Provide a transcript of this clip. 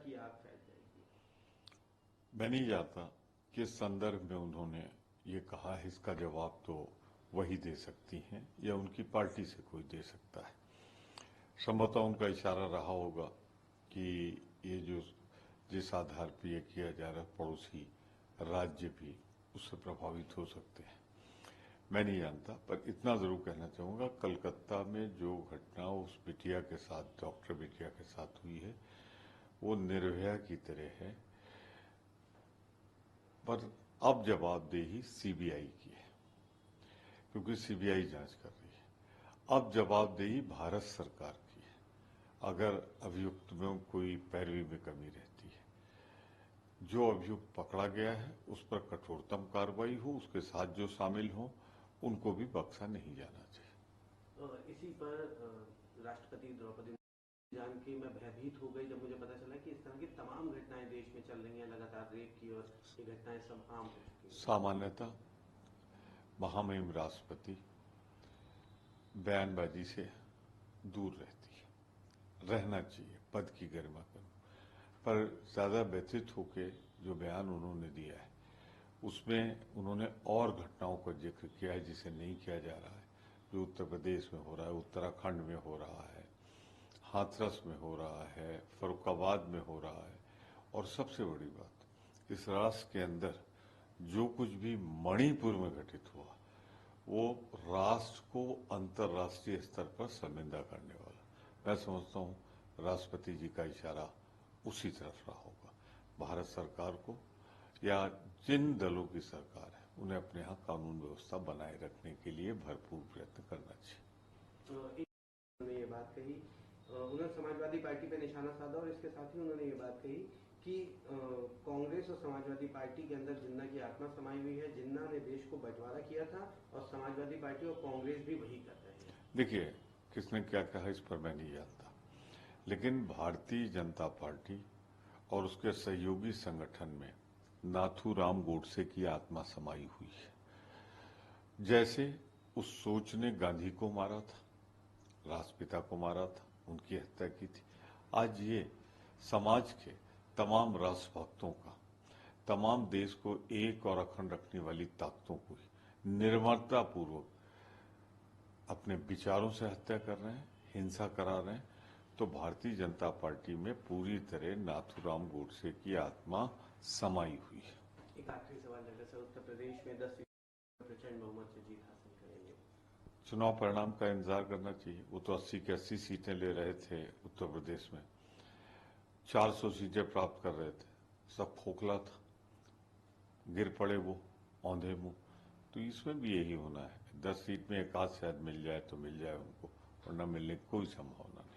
की आग फैल जाएगी। मैं नहीं जानता किस संदर्भ में उन्होंने ये कहा है, इसका जवाब तो वही दे सकती हैं या उनकी पार्टी से कोई दे सकता है। संभवतः उनका इशारा रहा होगा कि ये जो जिस आधार पर यह किया जा रहा है, पड़ोसी राज्य भी उससे प्रभावित हो सकते हैं। मैं नहीं जानता, पर इतना जरूर कहना चाहूँगा, कलकत्ता में जो घटना उस बिटिया के साथ, डॉक्टर बिटिया के साथ हुई है, वो निर्भया की तरह है, पर अब जवाबदेही सीबीआई की है, क्योंकि सीबीआई जांच कर रही है। अब जवाबदेही भारत सरकार की है अगर अभियुक्त में कोई पैरवी में कमी रहती है। जो अभियुक्त पकड़ा गया है उस पर कठोरतम कार्रवाई हो, उसके साथ जो शामिल हो उनको भी बख्शा नहीं जाना चाहिए। इसी पर राष्ट्रपति द्रौपदी मुर्मू जान के मैं भयभीत हो गई जब मुझे पता चला कि इस तरह की तमाम घटनाएं देश में चल रही हैं, लगातार रेप की, और ये घटनाएं सब आम हो चुकी हैं। सामान्यतः महामहिम राष्ट्रपति बयानबाजी से दूर रहती है, रहना चाहिए पद की गरिमा करो, पर ज्यादा व्यथित होकर जो बयान उन्होंने दिया है उसमें उन्होंने और घटनाओं का जिक्र किया है जिसे नहीं किया जा रहा है, जो उत्तर प्रदेश में हो रहा है, उत्तराखंड में हो रहा है, हाथरस में हो रहा है, फरुखाबाद में हो रहा है। और सबसे बड़ी बात, इस राष्ट्र के अंदर जो कुछ भी मणिपुर में घटित हुआ वो राष्ट्र को अंतर्राष्ट्रीय स्तर पर शर्मिंदा करने वाला। मैं समझता हूँ राष्ट्रपति जी का इशारा उसी तरफ रहा होगा। भारत सरकार को या जिन दलों की सरकार है उन्हें अपने यहाँ कानून व्यवस्था बनाए रखने के लिए भरपूर प्रयत्न करना चाहिए। उन्होंने ये बात कही, उन्होंने समाजवादी पार्टी पे निशाना साधा, और इसके साथ ही उन्होंने ये बात कही कि कांग्रेस और समाजवादी पार्टी के अंदर जिन्ना की आत्मा समाई हुई है, जिन्ना ने देश को बंटवारा किया था और समाजवादी पार्टी और कांग्रेस भी वही कर रहे हैं। देखिए, किसने क्या कहा इस पर मैं नहीं जानता, लेकिन भारतीय जनता पार्टी और उसके सहयोगी संगठन में नाथूराम गोडसे की आत्मा समाई हुई है। जैसे उस सोच ने गांधी को मारा था, राष्ट्रपिता को मारा था, उनकी हत्या की थी, आज ये समाज के तमाम राष्ट्रभक्तों का, तमाम देश को एक और अखंड रखने वाली ताकतों को निर्ममता पूर्वक अपने विचारों से हत्या कर रहे हैं, हिंसा करा रहे हैं। तो भारतीय जनता पार्टी में पूरी तरह नाथूराम गोडसे की आत्मा समाई हुई है। एक आखिरी सवाल जगह सर, उत्तर प्रदेश में 10 सीटों प्रचंड बहुमत से जीत हासिल करेंगे, चुनाव परिणाम का इंतजार करना चाहिए। वो तो 80 की 80 सीटें ले रहे थे उत्तर प्रदेश में, 400 सीटें प्राप्त कर रहे थे, सब खोखला था, गिर पड़े वो औंधे मुंह। तो इसमें भी यही होना है, 10 सीट में एक आध शायद मिल जाए तो मिल जाए उनको, वरना मिलने की कोई संभावना नहीं।